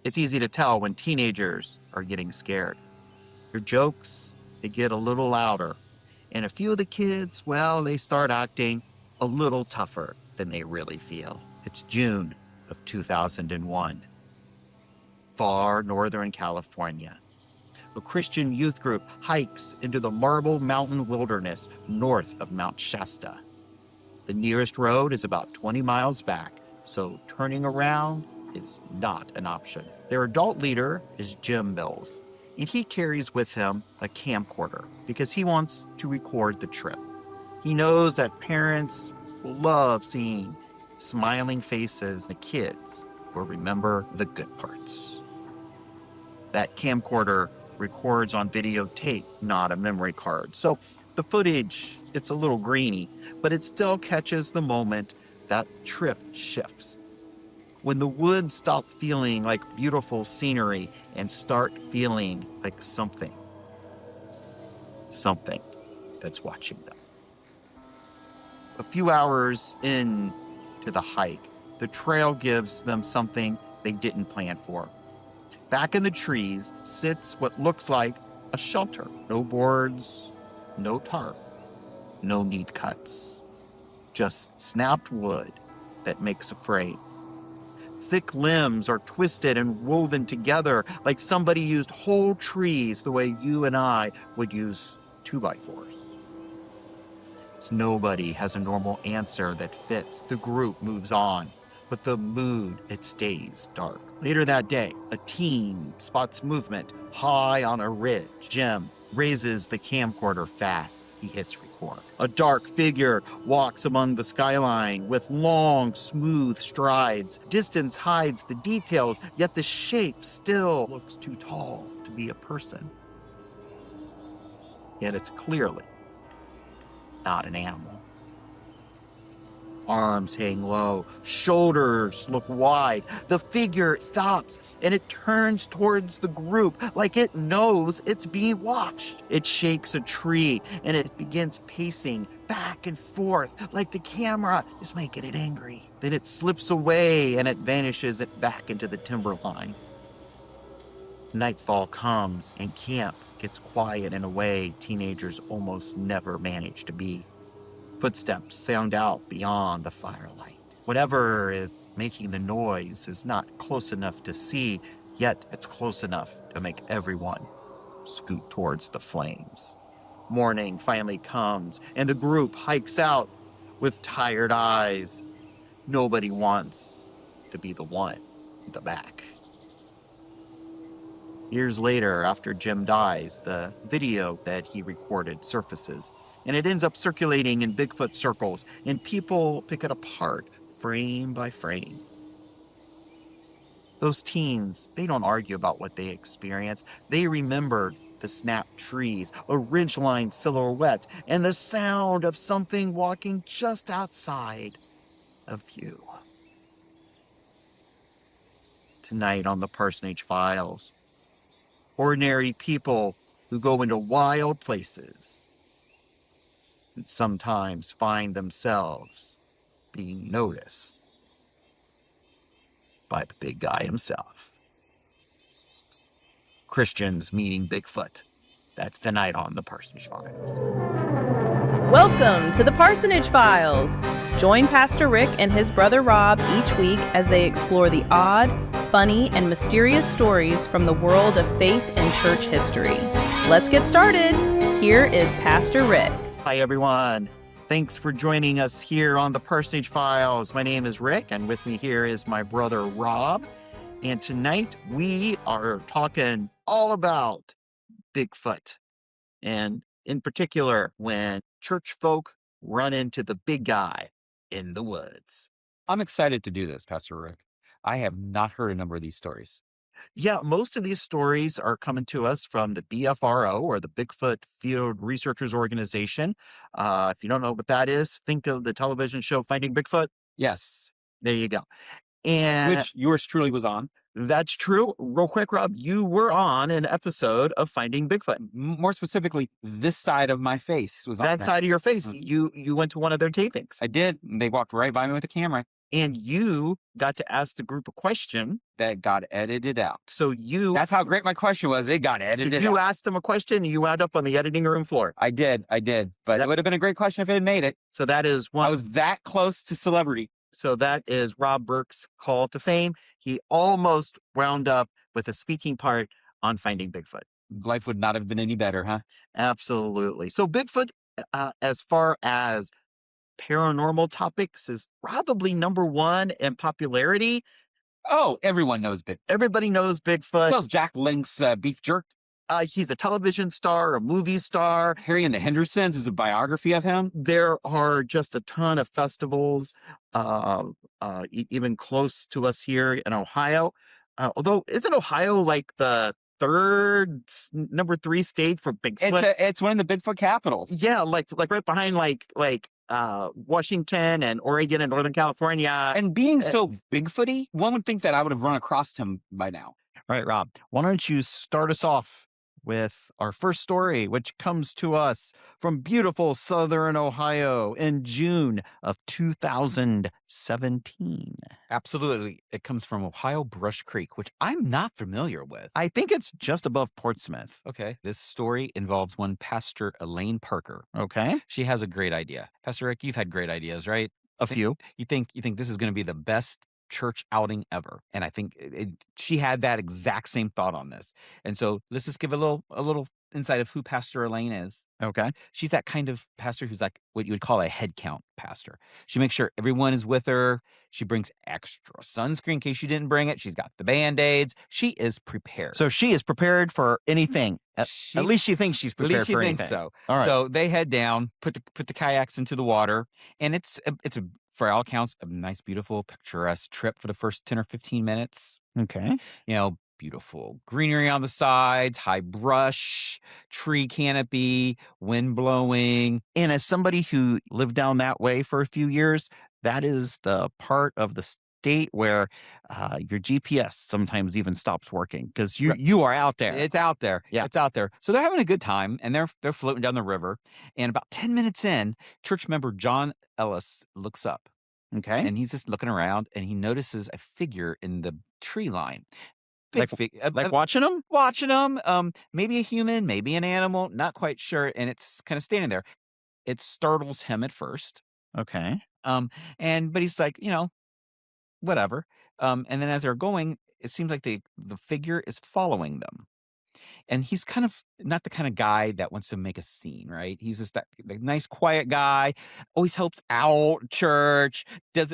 It's easy to tell when teenagers are getting scared. Your jokes, they get a little louder. And a few of the kids, well, they start acting a little tougher than they really feel. It's June of 2001. Far northern California. A Christian youth group hikes into the Marble Mountain wilderness north of Mount Shasta. The nearest road is about 20 miles back, so turning around is not an option. Their adult leader is Jim Mills, and he carries with him a camcorder because he wants to record the trip. He knows that parents love seeing smiling faces. The kids will remember the good parts. That camcorder records on videotape, not a memory card. So the footage, it's a little grainy, but it still catches the moment that trip shifts. When the woods stop feeling like beautiful scenery and start feeling like something that's watching them. A few hours into the hike, the trail gives them something they didn't plan for. Back in the trees sits what looks like a shelter. No boards, no tarp, no neat cuts. Just snapped wood that makes a frame. Thick limbs are twisted and woven together like somebody used whole trees the way you and I would use 2x4s. Nobody has a normal answer that fits. The group moves on, but the mood, it stays dark. Later that day, a teen spots movement high on a ridge. Jim raises the camcorder fast. He hits record. A dark figure walks among the skyline with long, smooth strides. Distance hides the details, yet the shape still looks too tall to be a person. Yet it's clearly not an animal. Arms hang low, shoulders look wide. The figure stops and it turns towards the group like it knows it's being watched. It shakes a tree and it begins pacing back and forth like the camera is making it angry. Then it slips away and it vanishes back into the timberline. Nightfall comes and camp gets quiet in a way teenagers almost never manage to be. Footsteps sound out beyond the firelight. Whatever is making the noise is not close enough to see, yet it's close enough to make everyone scoot towards the flames. Morning finally comes, and the group hikes out with tired eyes. Nobody wants to be the one in the back. Years later, after Jim dies, the video that he recorded surfaces, and it ends up circulating in Bigfoot circles, and people pick it apart frame by frame. Those teens, they don't argue about what they experienced. They remembered the snapped trees, a ridgeline silhouette, and the sound of something walking just outside of view. Tonight on the Parsonage Files, ordinary people who go into wild places and sometimes find themselves being noticed by the big guy himself. Christians meeting Bigfoot. That's tonight on the Parsonage Files. Welcome to the Parsonage Files. Join Pastor Rick and his brother Rob each week as they explore the odd, funny, and mysterious stories from the world of faith and church history. Let's get started. Here is Pastor Rick. Hi, everyone. Thanks for joining us here on the Parsonage Files. My name is Rick, and with me here is my brother Rob. And tonight we are talking all about Bigfoot, and in particular, when church folk run into the big guy in the woods. I'm excited to do this, Pastor Rick. I have not heard a number of these stories. Yeah, most of these stories are coming to us from the BFRO, or the Bigfoot Field Researchers Organization. If you don't know what that is, think of the television show Finding Bigfoot. Yes. There you go. And Which yours truly was on. That's true. Real quick, Rob, you were on an episode of Finding Bigfoot. More specifically, this side of my face was on That there. side of your face. You went to one of their tapings. I did. They walked right by me with a camera. And you got to ask the group a question. That got edited out. So That's how great my question was. It got edited out. You asked them a question and you wound up on the editing room floor. I did. But it would have been a great question if it had made it. So that is one. I was that close to celebrity. So that is Rob Burke's call to fame. He almost wound up with a speaking part on Finding Bigfoot. Life would not have been any better, huh? Absolutely. So Bigfoot, as far as paranormal topics, is probably number one in popularity. Oh, everyone knows Bigfoot. Everybody knows Bigfoot. So Jack Link's beef jerk. He's a television star, a movie star. Harry and the Hendersons is a biography of him. There are just a ton of festivals, even close to us here in Ohio. Although, isn't Ohio like the number 3 state for Bigfoot? It's one of the Bigfoot capitals. Yeah, like right behind like Washington and Oregon and Northern California. And being so Bigfooty, one would think that I would have run across him by now. All right, Rob, why don't you start us off with our first story, which comes to us from beautiful Southern Ohio in June of 2017. Absolutely. It comes from Ohio Brush Creek, which I'm not familiar with. I think it's just above Portsmouth. Okay. This story involves one Pastor Elaine Parker. Okay. She has a great idea. Pastor Rick, you've had great ideas, right? A few. You think this is going to be the best church outing ever, and I think she had that exact same thought on this. And so let's just give a little insight of who Pastor Elaine is. Okay. She's that kind of pastor who's like what you would call a head count pastor. She makes sure everyone is with her. She brings extra sunscreen in case she didn't bring it. She's got the Band-Aids. She is prepared. So she is prepared for anything. At least she thinks she's prepared for anything. So. All right. So they head down, put the kayaks into the water, and it's for all accounts, a nice, beautiful, picturesque trip for the first 10 or 15 minutes. Okay. Beautiful greenery on the sides, high brush, tree canopy, wind blowing. And as somebody who lived down that way for a few years, that is the part of the state where your GPS sometimes even stops working because you are out there. It's out there. Yeah. It's out there. So they're having a good time, and they're floating down the river. And about 10 minutes in, church member John Ellis looks up. Okay. And he's just looking around, and he notices a figure in the tree line. Like watching them? Watching them. Maybe a human, maybe an animal, not quite sure. And it's kind of standing there. It startles him at first. Okay. But he's like, whatever. And then as they're going, it seems like the figure is following them. And he's kind of not the kind of guy that wants to make a scene, right? He's just that nice, quiet guy, always helps out church, does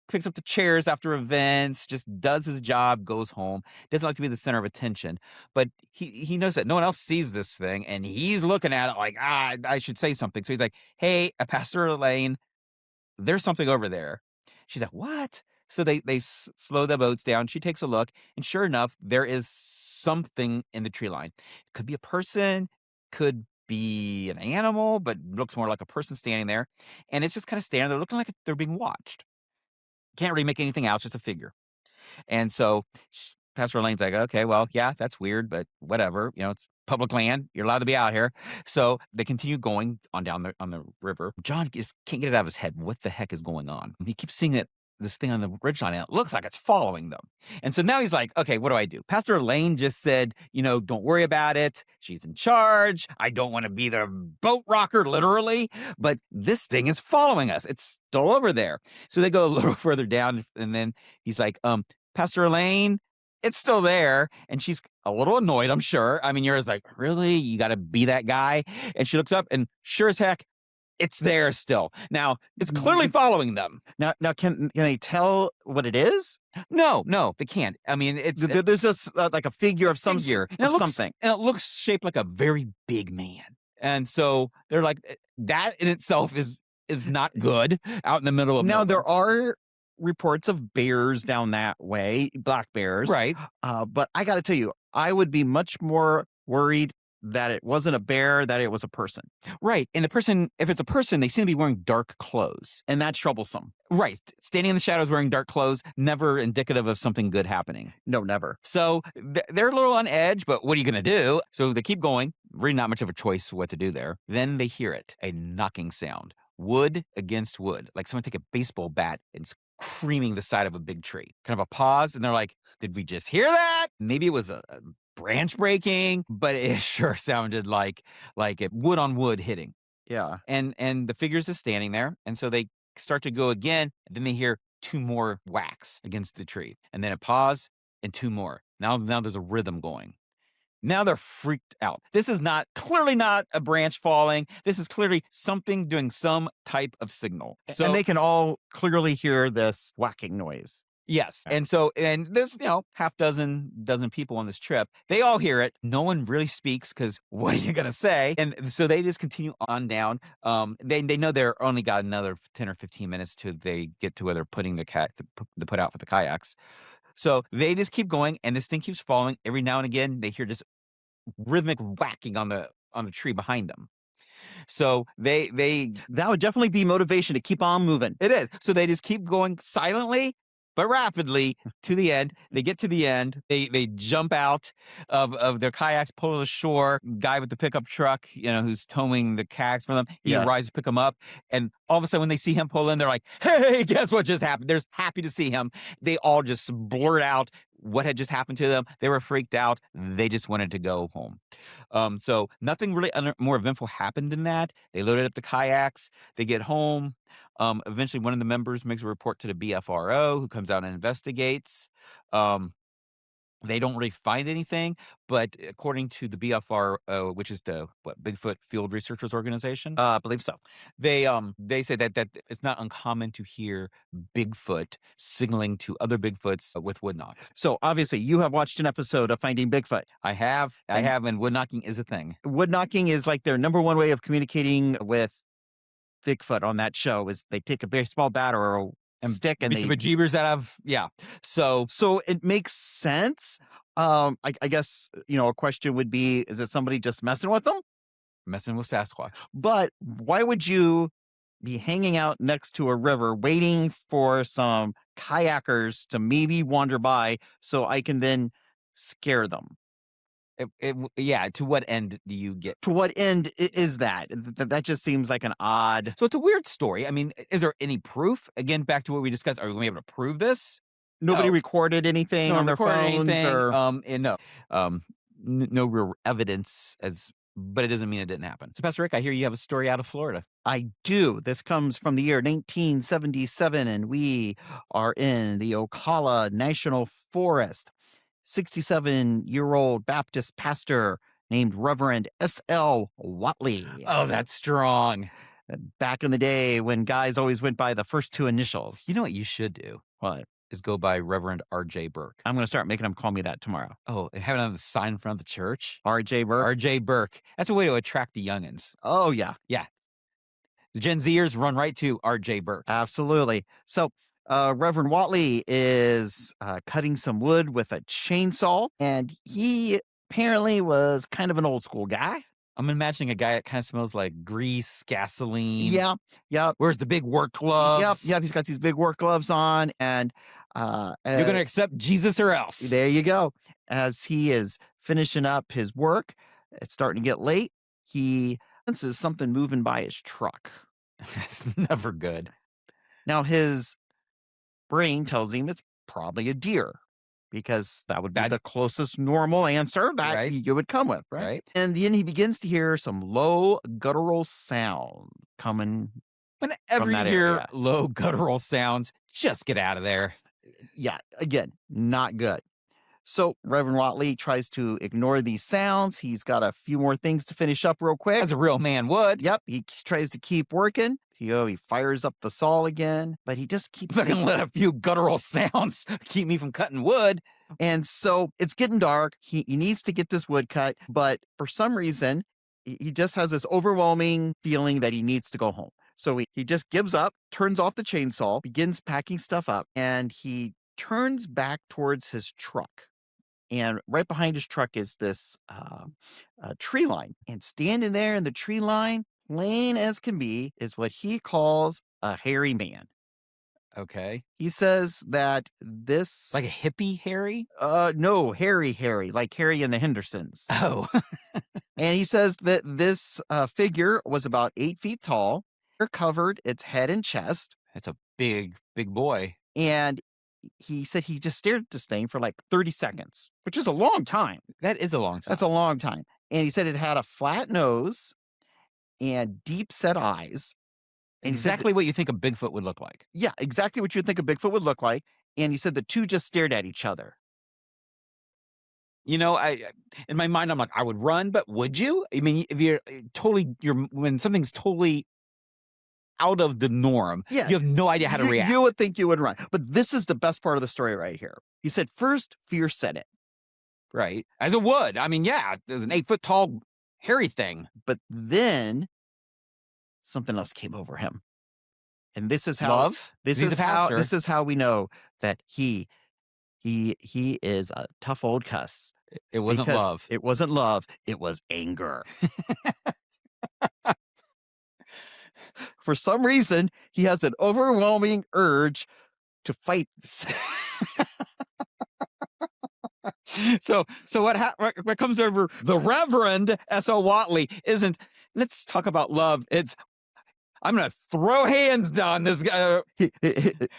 picks up the chairs after events, just does his job, goes home, doesn't like to be the center of attention. But he knows that no one else sees this thing, and he's looking at it like, I should say something. So he's like, hey, Pastor Elaine, there's something over there. She's like, what? So they slow the boats down. She takes a look, and sure enough, there is something in the tree line. It could be a person, could be an animal, but looks more like a person standing there. And it's just kind of standing there looking like they're being watched. Can't really make anything out, just a figure. And so Pastor Elaine's like, okay, well, yeah, that's weird, but whatever. It's public land. You're allowed to be out here. So they continue going on down on the river. John just can't get it out of his head. What the heck is going on? He keeps seeing this thing on the ridgeline, and it looks like it's following them. And so now he's like, okay, what do I do? Pastor Elaine just said, don't worry about it. She's in charge. I don't want to be the boat rocker, literally, but this thing is following us. It's still over there. So they go a little further down, and then he's like, Pastor Elaine, it's still there. And she's a little annoyed, I'm sure. I mean, you're just like, really? You got to be that guy? And she looks up, and sure as heck, it's there still. Now, it's clearly following them. Now, can they tell what it is? No, they can't. I mean, there's just like a figure of some figure. Something. And it looks shaped like a very big man. And so they're like, that in itself is not good out in the middle of nowhere. There are reports of bears down that way, black bears. Right. But I got to tell you, I would be much more worried that it wasn't a bear, that it was a person. Right. And if it's a person, they seem to be wearing dark clothes. And that's troublesome. Right. Standing in the shadows wearing dark clothes, never indicative of something good happening. No, never. So they're a little on edge, but what are you going to do? So they keep going. Really not much of a choice what to do there. Then they hear it, a knocking sound. wood against wood, like someone take a baseball bat and screaming the side of a big tree. Kind of a pause, and they're like, "Did we just hear that?" Maybe it was a branch breaking, but it sure sounded like it wood on wood hitting. Yeah. And the figures is standing there, and so they start to go again, and then they hear 2 more whacks against the tree, and then a pause and 2 more. Now there's a rhythm going. Now they're freaked out. This is clearly not a branch falling. This is clearly something doing some type of signal. So, and they can all clearly hear this whacking noise. yes. Yeah. And there's, half dozen people on this trip. They all hear it. No one really speaks because what are you going to say? And so they just continue on down. They know they're only got another 10 or 15 minutes till they get to where they're putting the kayak to put out for the kayaks. So they just keep going, and this thing keeps falling. Every now and again, they hear this rhythmic whacking on the tree behind them. So they that would definitely be motivation to keep on moving. It is. So they just keep going silently but rapidly to the end. They get to the end. They jump out of their kayaks, pull to the shore. Guy with the pickup truck, who's towing the kayaks for them, he arrives to pick them up. And all of a sudden, when they see him pull in, they're like, "Hey, guess what just happened?" They're happy to see him. They all just blurt out what had just happened to them. They were freaked out. They just wanted to go home. So nothing really more eventful happened than that. They loaded up the kayaks. They get home. Eventually, one of the members makes a report to the BFRO, who comes out and investigates. They don't really find anything, but according to the BFRO, which is the Bigfoot Field Researchers Organization, I believe so. They say that it's not uncommon to hear Bigfoot signaling to other Bigfoots with wood knocks. So obviously, you have watched an episode of Finding Bigfoot. I have, and wood knocking is a thing. Wood knocking is like their number one way of communicating with Bigfoot on that show. Is they take a baseball bat or a stick and they beat the bejeebers out of So it makes sense. I guess a question would be: is it somebody just messing with them? Messing with Sasq-Watched. But why would you be hanging out next to a river waiting for some kayakers to maybe wander by so I can then scare them? To what end do you get? To what end is that? That just seems like an odd. So it's a weird story. I mean, is there any proof? Again, back to what we discussed. Are we going to be able to prove this? Nobody recorded anything on their phones, no real evidence but it doesn't mean it didn't happen. So, Pastor Rick, I hear you have a story out of Florida. I do. This comes from the year 1977, and we are in the Ocala National Forest. 67-year-old Baptist pastor named Reverend S.L. Watley. Oh, that's strong. Back in the day when guys always went by the first 2 initials. You know what you should do? What? Is go by Reverend R.J. Burke. I'm going to start making them call me that tomorrow. Oh, and have it on the sign in front of the church? R.J. Burke? R.J. Burke. That's a way to attract the youngins. Oh, yeah. Yeah. The Gen Zers run right to R.J. Burke. Absolutely. So, Reverend Watley is cutting some wood with a chainsaw, and he apparently was kind of an old school guy. I'm imagining a guy that kind of smells like grease, gasoline. Yeah. Wears the big work gloves. Yep. He's got these big work gloves on, and you're going to accept Jesus or else. There you go. As he is finishing up his work, it's starting to get late. He senses something moving by his truck. That's never good. Now his brain tells him it's probably a deer, because that would be the closest normal answer that you would come with, right? And then he begins to hear some low guttural sound coming. Whenever you hear low guttural sounds, just get out of there. Yeah, again, not good. So Reverend Watley tries to ignore these sounds. He's got a few more things to finish up real quick. As a real man would. Yep, he tries to keep working. He fires up the saw again, but he just keeps... I'm not going to let a few guttural sounds keep me from cutting wood. And so it's getting dark. He needs to get this wood cut, but for some reason, he just has this overwhelming feeling that he needs to go home. So he just gives up, turns off the chainsaw, begins packing stuff up, and he turns back towards his truck. And right behind his truck is this tree line. And standing there in the tree line, plain as can be, is what he calls a hairy man. Okay. He says that this... Like a hippie Harry? No, Harry, like Harry and the Hendersons. Oh. And he says that this figure was about 8 feet tall. covered its head and chest. It's a big, big boy. And he said he just stared at this thing for like 30 seconds, which is a long time. That is a long time. That's a long time. And he said it had a flat nose and deep set eyes. And exactly what you think a Bigfoot would look like. Yeah, exactly what you'd think a Bigfoot would look like. And he said the two just stared at each other. You know, in my mind, I'm like, I would run, but would you? I mean, if when something's totally out of the norm, Yeah, you have no idea how to react. You would think you would run. But this is the best part of the story right here. He said, first, fear set it. Right. As it would. I mean, yeah, there's an 8 foot tall, hairy thing. But then something else came over him. And this is how love. This is how we know that he is a tough old cuss. It wasn't love. It wasn't love. It was anger. For some reason, he has an overwhelming urge to fight. So what comes over the Reverend S.O. Watley isn't, let's talk about love. It's, I'm going to throw hands down this guy.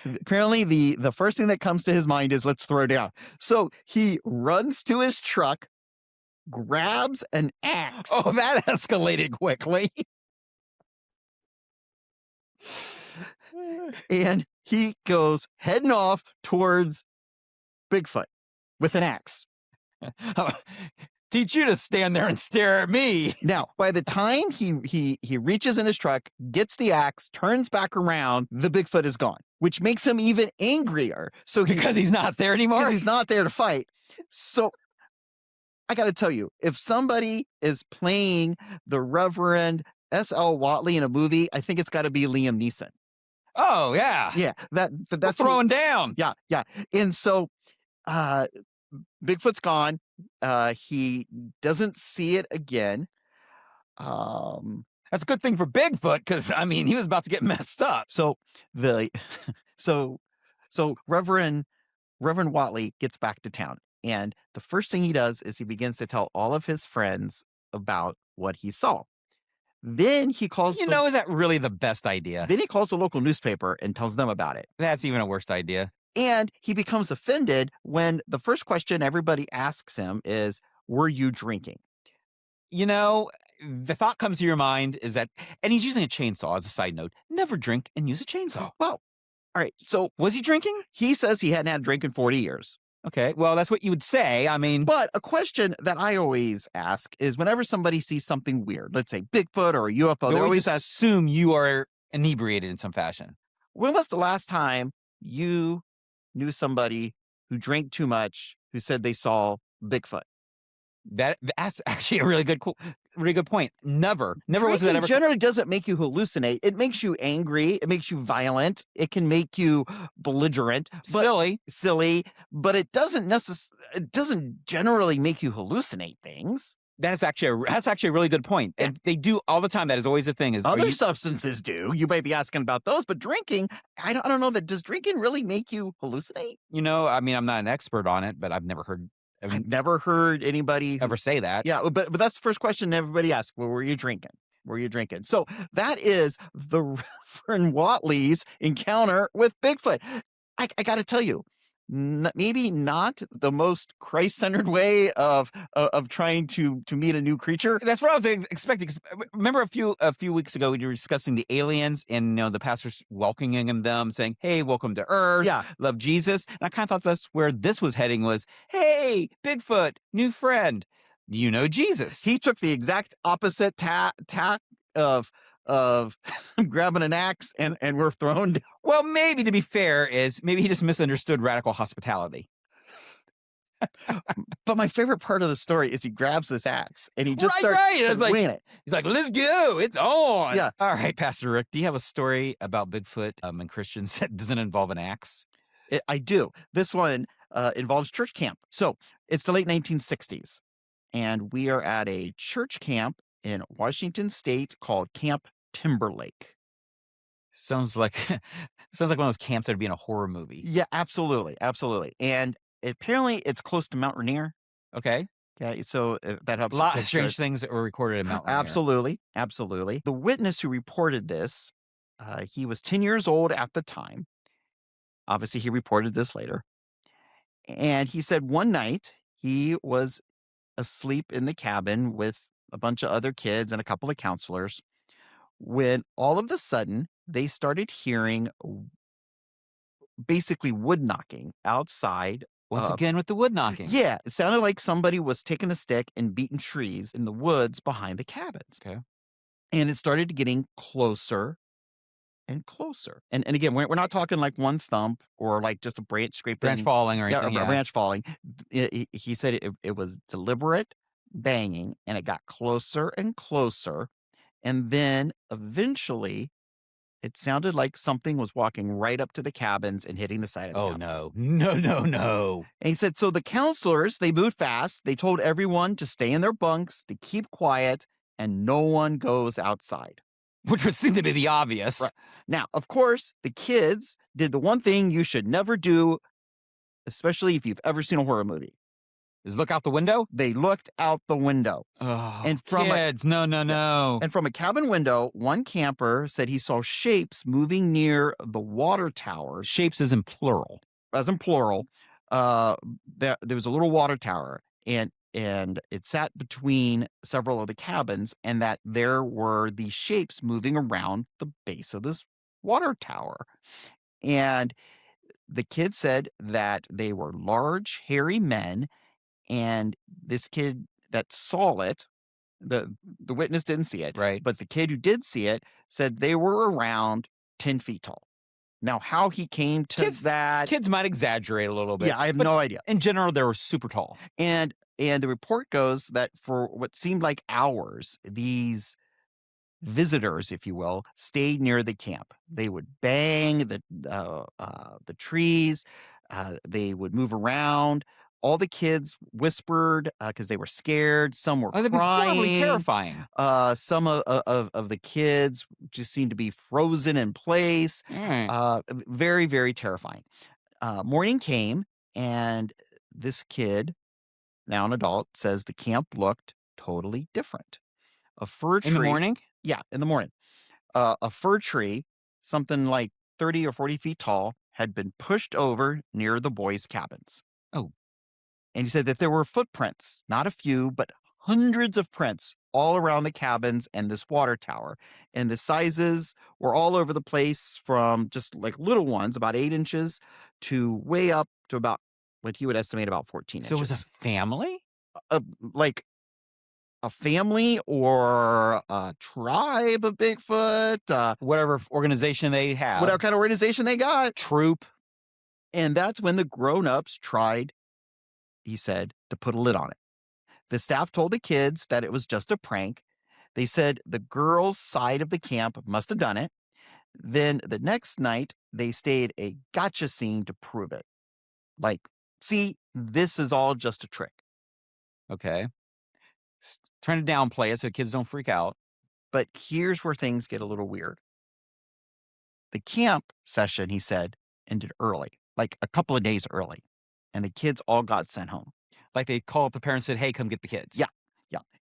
Apparently, the first thing that comes to his mind is let's throw down. So he runs to his truck, grabs an axe. Oh, that escalated quickly. And he goes heading off towards Bigfoot with an axe. Teach you to stand there and stare at me. Now, by the time he reaches in his truck, gets the axe, turns back around, the Bigfoot is gone, which makes him even angrier. So because he's not there anymore? Because he's not there to fight. So I got to tell you, if somebody is playing the Reverend S.L. Watley in a movie, I think it's got to be Liam Neeson. Oh, yeah. Yeah, that's throwing down. Yeah, yeah. And so Bigfoot's gone. He doesn't see it again. That's a good thing for Bigfoot, because I mean he was about to get messed up. So Reverend Watley gets back to town, and the first thing he does is he begins to tell all of his friends about what he saw. Then he calls. Is that really the best idea? Then he calls the local newspaper and tells them about it. That's even a worse idea. And he becomes offended when the first question everybody asks him is, were you drinking? The thought comes to your mind is that, and he's using a chainsaw as a side note, never drink and use a chainsaw. Well, all right. So was he drinking? He says he hadn't had a drink in 40 years. Okay. Well, that's what you would say. I mean, but a question that I always ask is whenever somebody sees something weird, let's say Bigfoot or a UFO, they always assume you are inebriated in some fashion. When was the last time you knew somebody who drank too much, who said they saw Bigfoot? That's actually a really good point. Never was that ever. Generally doesn't make you hallucinate. It makes you angry. It makes you violent. It can make you belligerent, silly. But it doesn't generally make you hallucinate things. That's actually a really good point. Yeah. And they do all the time. That is always the thing. Other substances do. You might be asking about those, but drinking, I don't know that. Does drinking really make you hallucinate? I mean, I'm not an expert on it, but I've never heard anybody ever say that. Yeah, but that's the first question everybody asks. Well, were you drinking? Were you drinking? So that is the Reverend Watley's encounter with Bigfoot. I got to tell you, maybe not the most Christ-centered way of trying to meet a new creature. That's what I was expecting. Remember a few weeks ago we were discussing the aliens and the pastors welcoming them, saying, "Hey, welcome to Earth. Yeah, love Jesus." And I kind of thought that's where this was heading. Was, "Hey, Bigfoot, new friend. You know Jesus." He took the exact opposite tack of grabbing an axe and we're thrown down. Well, maybe to be fair maybe he just misunderstood radical hospitality. But my favorite part of the story is he grabs this axe and he just starts swinging it. He's like, "Let's go. It's on." Yeah. All right, Pastor Rick, do you have a story about Bigfoot and Christians that doesn't involve an axe? I do. This one involves church camp. So it's the late 1960s. And we are at a church camp in Washington State called Camp Timberlake. Sounds like one of those camps that would be in a horror movie. Yeah, absolutely. And apparently it's close to Mount Rainier. Okay. Yeah, so that helps. A lot of strange things that were recorded in Mount Rainier. Absolutely. The witness who reported this He was 10 years old at the time. Obviously, he reported this later. And he said one night he was asleep in the cabin with a bunch of other kids and a couple of counselors when all of a sudden they started hearing basically wood knocking outside. Once again with the wood knocking. Yeah, it sounded like somebody was taking a stick and beating trees in the woods behind the cabins. Okay. And it started getting closer and closer. And again, we're not talking like one thump or like just a branch scraping. Branch falling or anything. Yeah, a branch falling. He said it was deliberate banging, and it got closer and closer. And then eventually it sounded like something was walking right up to the cabins and hitting the side of the cabins. No. And he said, so the counselors, they moved fast. They told everyone to stay in their bunks, to keep quiet, and no one goes outside. Which would seem to be the obvious. Right. Now, of course, the kids did the one thing you should never do, especially if you've ever seen a horror movie. Is look out the window? They looked out the window. Oh, and from kids, no. And from a cabin window, one camper said he saw shapes moving near the water tower. Shapes as in plural. There was a little water tower, and it sat between several of the cabins, and that there were these shapes moving around the base of this water tower. And the kid said that they were large, hairy men, and this kid that saw it, the witness didn't see it, right? But the kid who did see it said they were around 10 feet tall. Now, how he came to that... Kids might exaggerate a little bit. Yeah, I have no idea. In general, they were super tall. And the report goes that for what seemed like hours, these visitors, if you will, stayed near the camp. They would bang the trees. They would move around. All the kids whispered because they were scared. Some were crying. That'd be horribly terrifying. Some of the kids just seemed to be frozen in place. Very, very terrifying. Morning came, and this kid, now an adult, says the camp looked totally different. A fir tree. In the morning? Yeah, in the morning. A fir tree, something like 30 or 40 feet tall, had been pushed over near the boys' cabins. Oh. And he said that there were footprints, not a few, but hundreds of prints all around the cabins and this water tower. And the sizes were all over the place, from just like little ones, about 8 inches, to way up to about what he would estimate about 14 inches. So it was a family? Like a family or a tribe of Bigfoot. Whatever organization they have. Whatever kind of organization they got. Troop. And that's when the grown-ups tried, he said, to put a lid on it. The staff told the kids that it was just a prank. They said the girls' side of the camp must have done it. Then the next night, they staged a gotcha scene to prove it. Like, see, this is all just a trick. Okay. Trying to downplay it so kids don't freak out. But here's where things get a little weird. The camp session, he said, ended early, like a couple of days early. And the kids all got sent home. Like they called up the parents and said, hey, come get the kids. Yeah.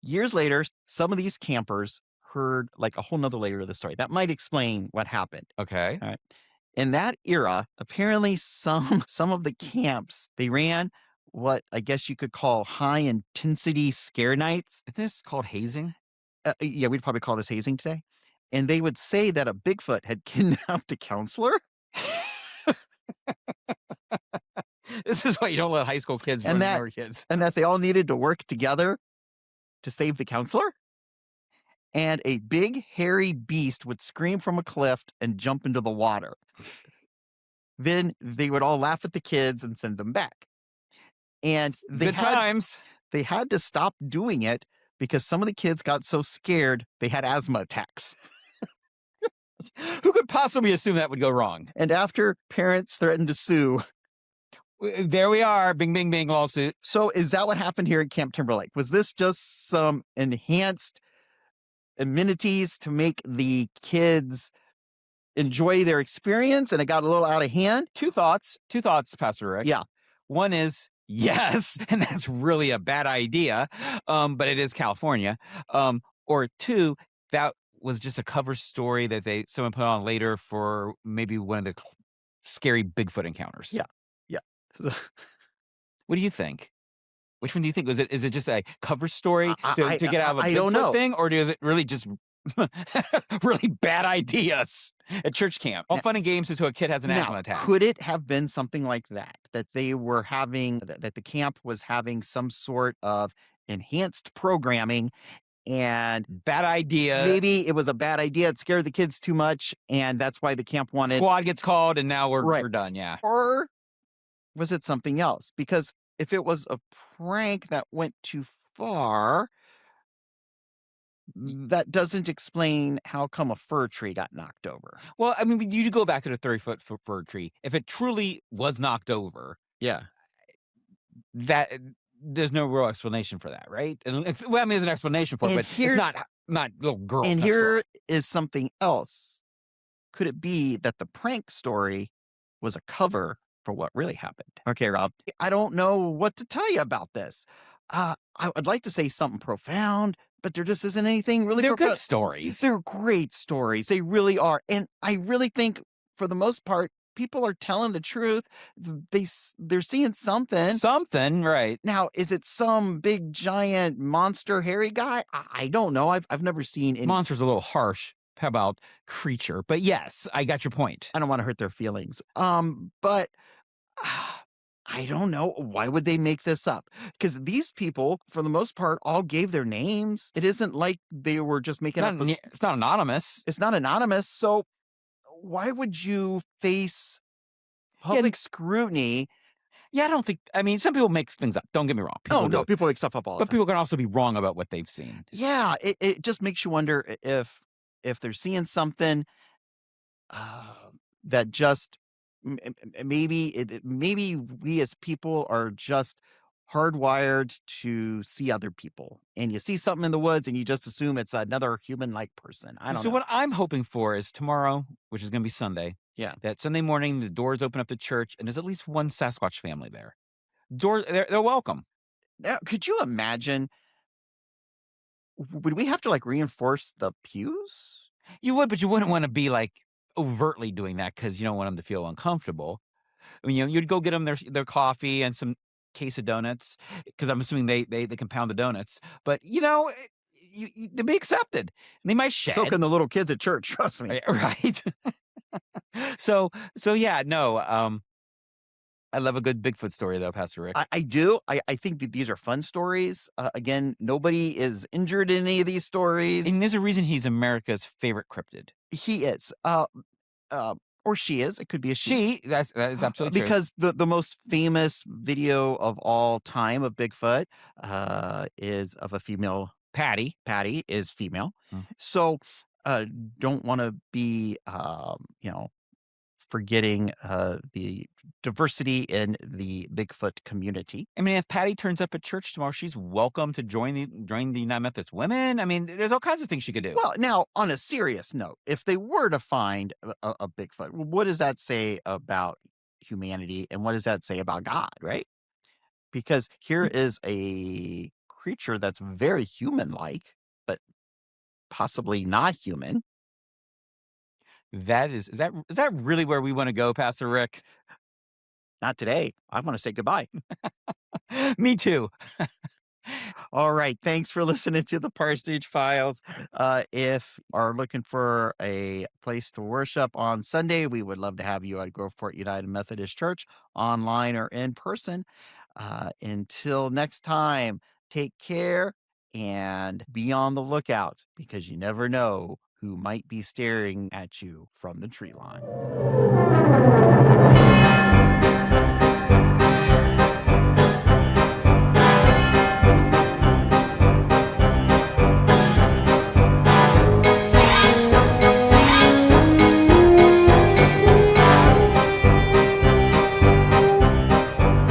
Years later, some of these campers heard like a whole nother layer of the story. That might explain what happened. Okay. All right. In that era, apparently some of the camps, they ran what I guess you could call high-intensity scare nights. Isn't this called hazing? Yeah, we'd probably call this hazing today. And they would say that a Bigfoot had kidnapped a counselor. This is why you don't let high school kids run over kids. And that they all needed to work together to save the counselor. And a big, hairy beast would scream from a cliff and jump into the water. Then they would all laugh at the kids and send them back. And they had to stop doing it because some of the kids got so scared they had asthma attacks. Who could possibly assume that would go wrong? And after parents threatened to sue, there we are. Bing, bing, bing, lawsuit. So is that what happened here at Camp Timberlake? Was this just some enhanced amenities to make the kids enjoy their experience and it got a little out of hand? Two thoughts, Pastor Rick. Yeah. One is, yes, and that's really a bad idea, but it is California. Or two, that was just a cover story that someone put on later for maybe one of the scary Bigfoot encounters. Yeah. Yeah. What do you think? Which one do you think? Is it just a cover story to get out of a I don't Bigfoot know. thing, or is it really just really bad ideas at church camp? All fun and games until a kid has an asthma Now, attack. could it have been something like that? That they were having, that the camp was having some sort of enhanced programming, and Bad idea. maybe it was a bad idea. It scared the kids too much, and that's why the camp wanted. Squad gets called, and now Right. we're done. Yeah. Or was it something else? Because if it was a prank that went too far, that doesn't explain how come a fir tree got knocked over. Well, I mean, you go back to the 30-foot fir tree. If it truly was knocked over, Yeah. that there's no real explanation for that, right? And well, I mean, there's an explanation for it, And but here's- it's not little girls. And next door. here is something else. Could it be that the prank story was a cover for what really happened? Okay, Rob, I don't know what to tell you about this. I'd like to say something profound, but there just isn't anything really They're profound. good stories. They're great stories. They really are. And I really think, for the most part, people are telling the truth. They're seeing something. Something, right? Now, is it some big, giant, monster, hairy guy? I don't know. I've never seen any. Monster's a little harsh. How about creature? But yes, I got your point. I don't want to hurt their feelings. But I don't know. Why would they make this up? Because these people, for the most part, all gave their names. It isn't like they were just making up. It's not anonymous. It's not anonymous. So why would you face public scrutiny? Yeah, I don't think. I mean, some people make things up. Don't get me wrong. Oh, no, people make stuff up all the But time. people can also be wrong about what they've seen. Yeah, it just makes you wonder if they're seeing something that just maybe we as people are just hardwired to see other people, and you see something in the woods and you just assume it's another human-like person. I don't know. So what I'm hoping for is tomorrow, which is going to be Sunday. Yeah. That Sunday morning, the doors open up to church, and there's at least one Sasquatch family there. They're welcome. Now, could you imagine? Would we have to reinforce the pews? You would, but you wouldn't want to be overtly doing that because you don't want them to feel uncomfortable. I mean, you'd go get them their coffee and some case of donuts because I'm assuming they can pound the donuts. But they'll be accepted. And they might shed. So can the little kids at church. Trust me. Right. So yeah, no. I love a good Bigfoot story, though, Pastor Rick. I do. I think that these are fun stories. Again, nobody is injured in any of these stories. And there's a reason he's America's favorite cryptid. He is. Or she is. It could be a She. That is absolutely true. Because the most famous video of all time of Bigfoot is of a female. Patty is female. Mm. So don't want to be, forgetting the diversity in the Bigfoot community. I mean, if Patty turns up at church tomorrow, she's welcome to join the United Methodist Women. I mean, there's all kinds of things she could do. Well, now, on a serious note, if they were to find a Bigfoot, what does that say about humanity, and what does that say about God, right? Because here is a creature that's very human-like, but possibly not human. Is that really where we want to go, Pastor Rick? Not today. I want to say goodbye. Me too. All right. Thanks for listening to the Parsonage Files. If you are looking for a place to worship on Sunday, we would love to have you at Groveport United Methodist Church, online or in person. Until next time, take care and be on the lookout, because you never know who might be staring at you from the tree line.